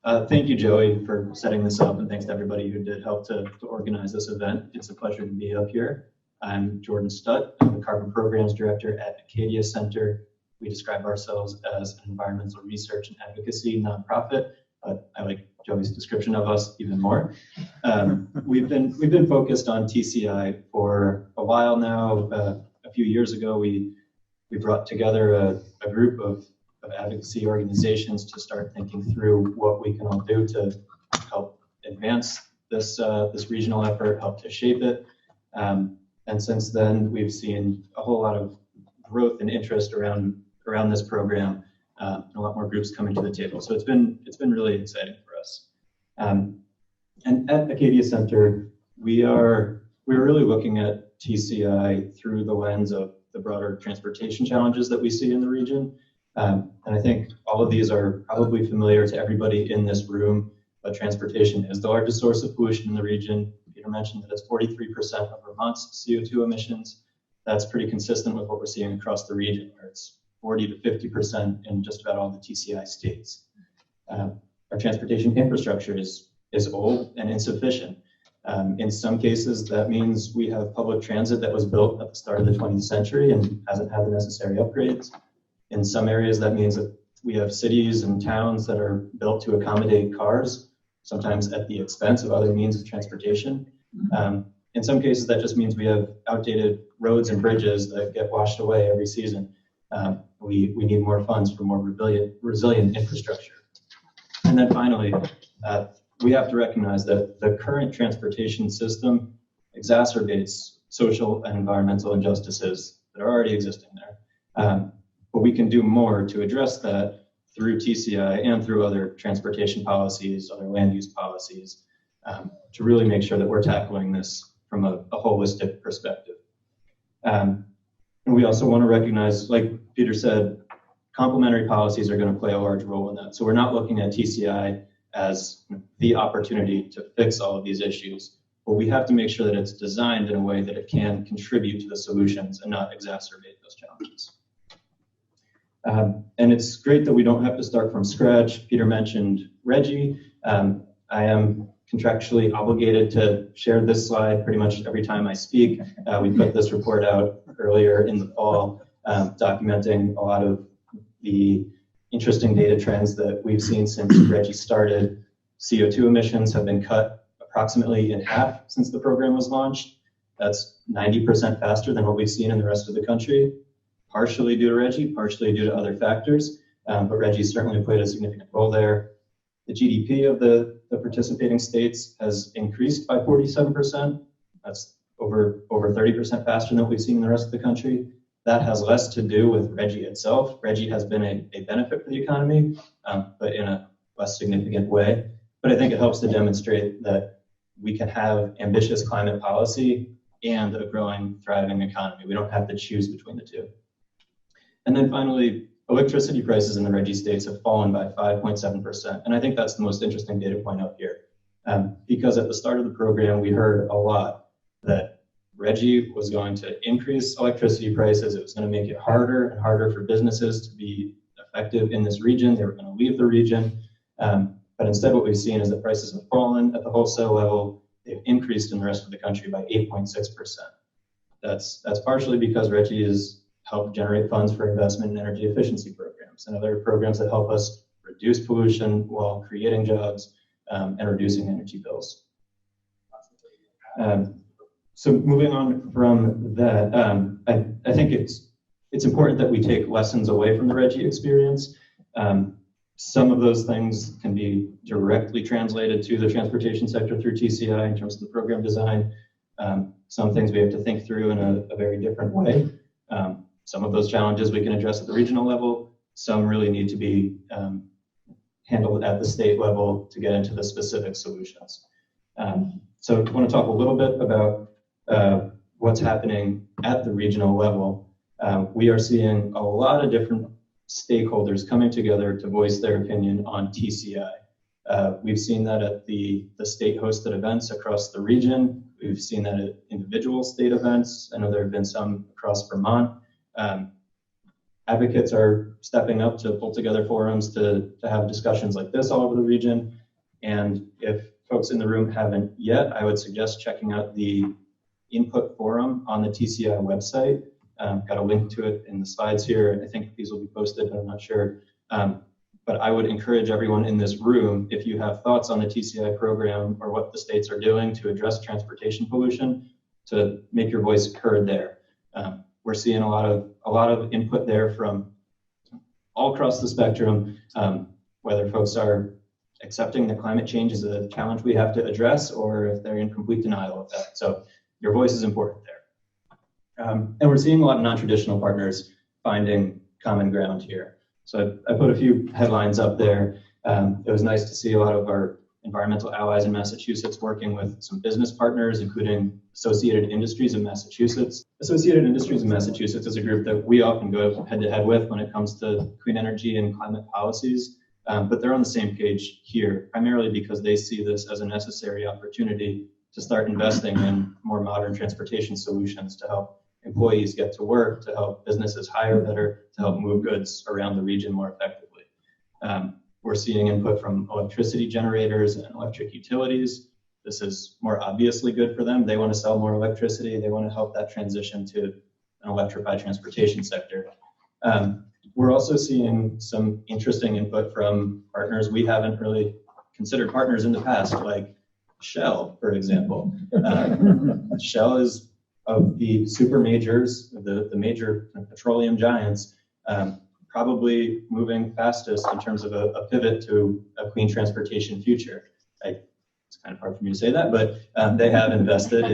Thank you, Joey, for setting this up, and thanks to everybody who did help to organize this event. It's a pleasure to be up here. I'm Jordan Stutt. I'm the Carbon Programs Director at Acadia Center. We describe ourselves as an environmental research and advocacy nonprofit, but I like Joey's description of us even more. We've been focused on TCI for a while now. A few years ago, we brought together a group of advocacy organizations to start thinking through what we can all do to help advance this regional effort, help to shape it. And since then, we've seen a whole lot of growth and interest around this program, and a lot more groups coming to the table. So it's been really exciting for us. And at Acadia Center, we're really looking at TCI through the lens of the broader transportation challenges that we see in the region. And I think all of these are probably familiar to everybody in this room, but transportation is the largest source of pollution in the region. Peter mentioned that it's 43% of Vermont's CO2 emissions. That's pretty consistent with what we're seeing across the region, where it's 40 to 50% in just about all the TCI states. Our transportation infrastructure is old and insufficient. In some cases, that means we have public transit that was built at the start of the 20th century and hasn't had the necessary upgrades. In some areas, that means that we have cities and towns that are built to accommodate cars, sometimes at the expense of other means of transportation. In some cases, that just means we have outdated roads and bridges that get washed away every season. We need more funds for more resilient infrastructure. And then finally, we have to recognize that the current transportation system exacerbates social and environmental injustices that are already existing there. But we can do more to address that through TCI and through other transportation policies, other land use policies, to really make sure that we're tackling this from a holistic perspective. And we also want to recognize, like Peter said, complementary policies are going to play a large role in that. So we're not looking at TCI as the opportunity to fix all of these issues, but we have to make sure that it's designed in a way that it can contribute to the solutions and not exacerbate those challenges. And it's great that we don't have to start from scratch. Peter mentioned Reggie. I am contractually obligated to share this slide pretty much every time I speak. We put this report out earlier in the fall, documenting a lot of the interesting data trends that we've seen since Reggie started. CO2 emissions have been cut approximately in half since the program was launched. That's 90% faster than what we've seen in the rest of the country, partially due to Reggie, partially due to other factors, but Reggie certainly played a significant role there. The GDP of the participating states has increased by 47%. That's over 30% faster than what we've seen in the rest of the country. That has less to do with Reggie itself. Reggie has been a benefit for the economy, but in a less significant way. But I think it helps to demonstrate that we can have ambitious climate policy and a growing, thriving economy. We don't have to choose between the two. And then finally, electricity prices in the Reggie states have fallen by 5.7%. And I think that's the most interesting data point up here. Because at the start of the program, we heard a lot that Reggie was going to increase electricity prices. It was going to make it harder and harder for businesses to be effective in this region. They were going to leave the region. But instead, what we've seen is that prices have fallen at the wholesale level. They've increased in the rest of the country by 8.6%. That's partially because Reggie has helped generate funds for investment in energy efficiency programs and other programs that help us reduce pollution while creating jobs and reducing energy bills. So moving on from that, I think it's important that we take lessons away from the Reggie experience. Some of those things can be directly translated to the transportation sector through TCI in terms of the program design. Some things we have to think through in a very different way. Some of those challenges we can address at the regional level. Some really need to be handled at the state level to get into the specific solutions. So I want to talk a little bit about what's happening at the regional level. We are seeing a lot of different stakeholders coming together to voice their opinion on TCI. We've seen that at the state-hosted events across the region. We've seen that at individual state events. I know there have been some across Vermont. advocates are stepping up to pull together forums to have discussions like this all over the region. And if folks in the room haven't yet, I would suggest checking out the input forum on the TCI website. Got a link to it in the slides here. I think these will be posted, but I'm not sure. But I would encourage everyone in this room, if you have thoughts on the TCI program or what the states are doing to address transportation pollution, to make your voice heard there. We're seeing a lot of input there from all across the spectrum, whether folks are accepting that climate change is a challenge we have to address, or if they're in complete denial of that. So your voice is important there. And we're seeing a lot of non-traditional partners finding common ground here. So I put a few headlines up there. It was nice to see a lot of our environmental allies in Massachusetts working with some business partners, including Associated Industries of Massachusetts. Associated Industries of Massachusetts is a group that we often go head-to-head with when it comes to clean energy and climate policies, but they're on the same page here, primarily because they see this as a necessary opportunity to start investing in more modern transportation solutions to help employees get to work, to help businesses hire better, to help move goods around the region more effectively. We're seeing input from electricity generators and electric utilities. This is more obviously good for them. They want to sell more electricity. They want to help that transition to an electrified transportation sector. We're also seeing some interesting input from partners we haven't really considered partners in the past, like Shell, for example. Shell is of the super majors, the major petroleum giants, probably moving fastest in terms of a pivot to a clean transportation future. It's kind of hard for me to say that, but they have invested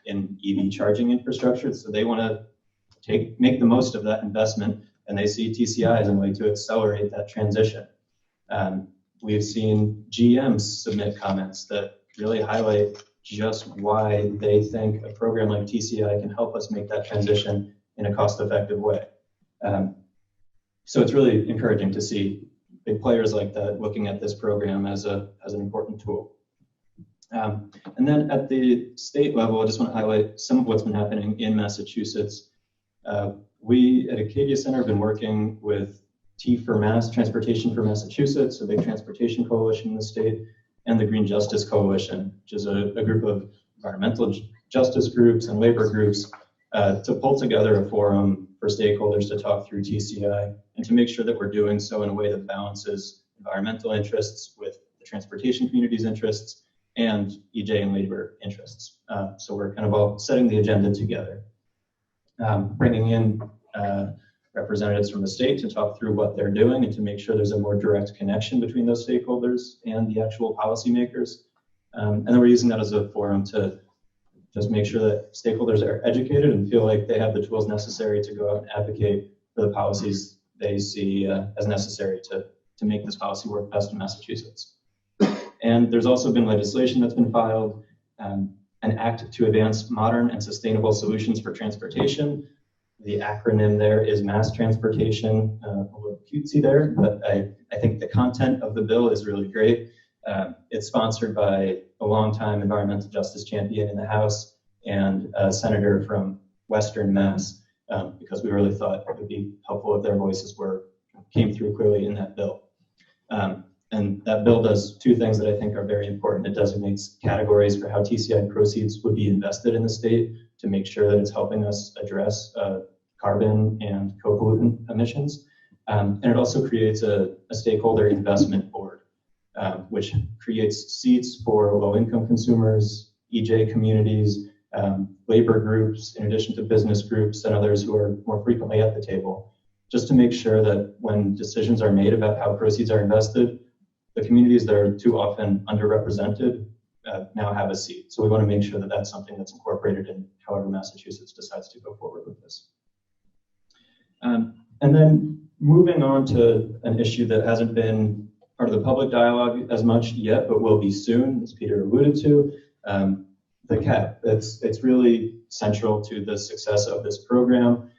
in EV charging infrastructure, so they want to make the most of that investment, and they see TCI as a way to accelerate that transition. We've seen GM submit comments that really highlight just why they think a program like TCI can help us make that transition in a cost-effective way. So it's really encouraging to see big players like that looking at this program as an important tool. And then at the state level, I just want to highlight some of what's been happening in Massachusetts. We at Acadia Center have been working with T for Mass, Transportation for Massachusetts, a big transportation coalition in the state, and the Green Justice Coalition, which is a group of environmental justice groups and labor groups to pull together a forum for stakeholders to talk through TCI and to make sure that we're doing so in a way that balances environmental interests with the transportation community's interests and EJ and labor interests. So we're kind of all setting the agenda together, bringing in representatives from the state to talk through what they're doing and to make sure there's a more direct connection between those stakeholders and the actual policymakers. And then we're using that as a forum to just make sure that stakeholders are educated and feel like they have the tools necessary to go out and advocate for the policies they see as necessary to make this policy work best in Massachusetts. And there's also been legislation that's been filed, an act to advance modern and sustainable solutions for transportation. The acronym there is Mass Transportation, a little cutesy there, but I think the content of the bill is really great. It's sponsored by a longtime environmental justice champion in the House and a senator from Western Mass, because we really thought it would be helpful if their voices came through clearly in that bill. And that bill does two things that I think are very important. It designates categories for how TCI proceeds would be invested in the state to make sure that it's helping us address carbon and co-pollutant emissions. And it also creates a stakeholder investment board, which creates seats for low-income consumers, EJ communities, labor groups, in addition to business groups and others who are more frequently at the table, just to make sure that when decisions are made about how proceeds are invested, the communities that are too often underrepresented now have a seat. So we want to make sure that that's something that's incorporated in however Massachusetts decides to go forward with this. And then moving on to an issue that hasn't been part of the public dialogue as much yet, but will be soon, as Peter alluded to, the CAP. It's really central to the success of this program.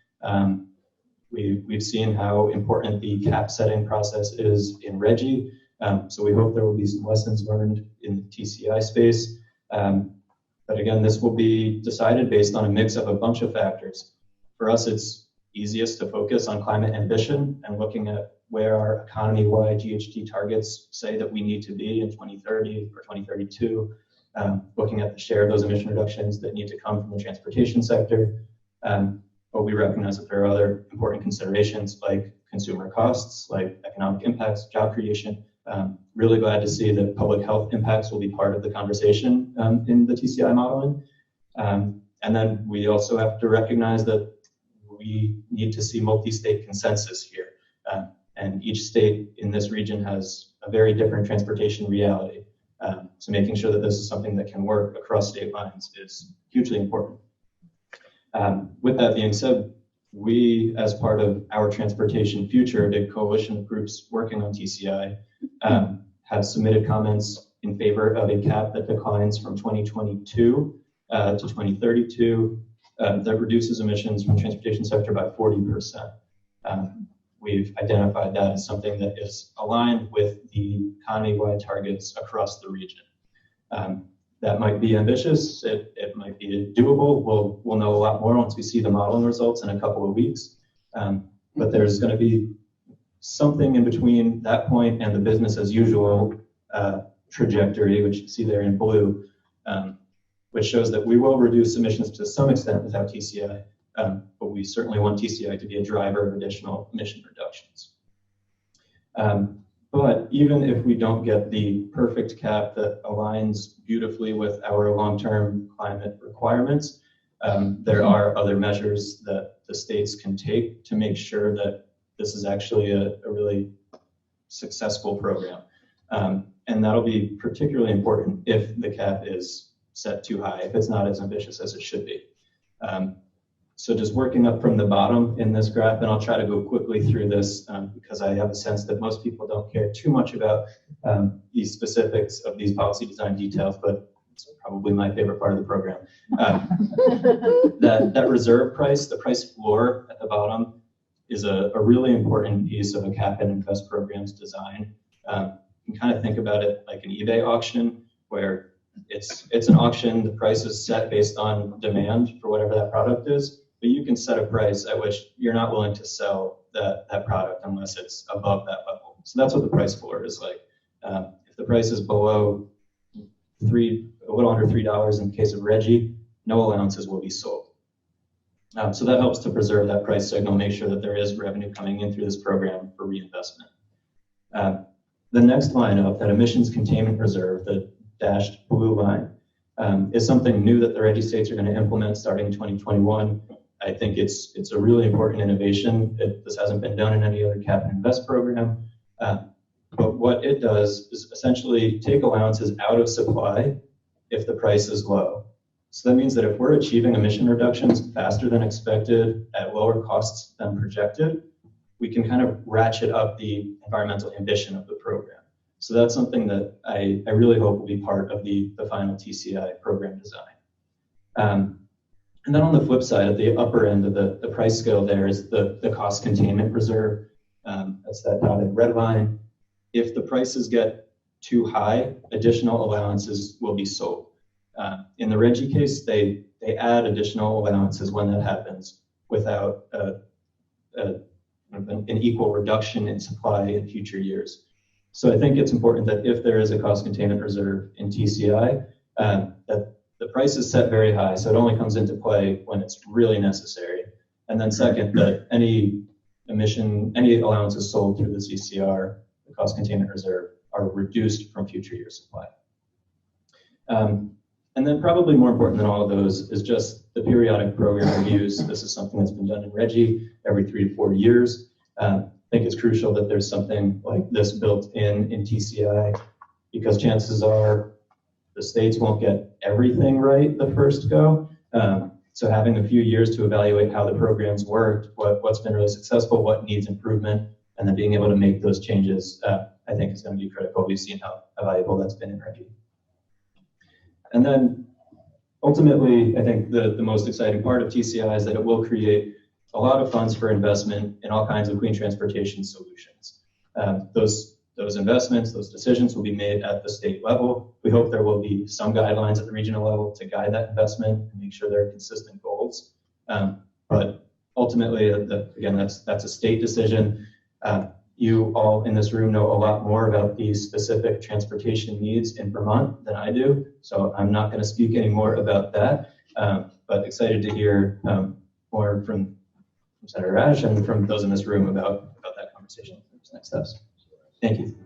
We've seen how important the CAP setting process is in Reggie. So we hope there will be some lessons learned in the TCI space. But again, this will be decided based on a mix of a bunch of factors. For us, it's easiest to focus on climate ambition and looking at where our economy-wide GHG targets say that we need to be in 2030 or 2032, looking at the share of those emission reductions that need to come from the transportation sector. But we recognize that there are other important considerations like consumer costs, like economic impacts, job creation. Really glad to see that public health impacts will be part of the conversation in the TCI modeling. And then we also have to recognize that we need to see multi-state consensus here. And each state in this region has a very different transportation reality. So making sure that this is something that can work across state lines is hugely important. With that being said, we, as part of our transportation future, the coalition of groups working on TCI, have submitted comments in favor of a cap that declines from 2022 to 2032 that reduces emissions from the transportation sector by 40%. We've identified that as something that is aligned with the economy-wide targets across the region. That might be ambitious, it might be doable. We'll know a lot more once we see the modeling results in a couple of weeks. But there's going to be something in between that point and the business as usual trajectory, which you see there in blue, which shows that we will reduce emissions to some extent without TCI, but we certainly want TCI to be a driver of additional emission reductions. But even if we don't get the perfect cap that aligns beautifully with our long-term climate requirements, there are other measures that the states can take to make sure that this is actually a really successful program. And that'll be particularly important if the cap is set too high, if it's not as ambitious as it should be. So just working up from the bottom in this graph, and I'll try to go quickly through this because I have a sense that most people don't care too much about the specifics of these policy design details, but it's probably my favorite part of the program. That reserve price, the price floor at the bottom, is a really important piece of a cap and invest program's design. You can kind of think about it like an eBay auction, where it's an auction, the price is set based on demand for whatever that product is, but you can set a price at which you're not willing to sell that product unless it's above that level. So that's what the price floor is like. If the price is below a little under $3 in the case of Reggie, no allowances will be sold. So that helps to preserve that price signal, make sure that there is revenue coming in through this program for reinvestment. The next line up, that emissions containment reserve, the dashed blue line, is something new that the Reggie states are going to implement starting in 2021. I think it's a really important innovation. This hasn't been done in any other cap and invest program. But what it does is essentially take allowances out of supply if the price is low. So that means that if we're achieving emission reductions faster than expected at lower costs than projected, we can kind of ratchet up the environmental ambition of the program. So that's something that I really hope will be part of the final TCI program design. And then on the flip side, at the upper end of the price scale there is the cost containment reserve. That's that dotted red line. If the prices get too high, additional allowances will be sold. In the Reggie case, they add additional allowances when that happens without an equal reduction in supply in future years. So I think it's important that if there is a cost containment reserve in TCI, that the price is set very high, so it only comes into play when it's really necessary. And then second, that any allowances sold through the CCR, the cost containment reserve, are reduced from future year supply. And then probably more important than all of those is just the periodic program reviews. This is something that's been done in Reggie every 3 to 4 years. I think it's crucial that there's something like this built in TCI, because chances are the states won't get everything right the first go. So having a few years to evaluate how the programs worked, what's been really successful, what needs improvement, and then being able to make those changes, I think is going to be critical. We've seen how valuable that's been in Reggie. And then ultimately, I think the most exciting part of TCI is that it will create a lot of funds for investment in all kinds of clean transportation solutions. Those investments, those decisions will be made at the state level. We hope there will be some guidelines at the regional level to guide that investment and make sure there are consistent goals. But ultimately, again, that's a state decision. You all in this room know a lot more about these specific transportation needs in Vermont than I do, so I'm not going to speak any more about that, but excited to hear more from Senator Rash and from those in this room about that conversation. Next steps. Thank you.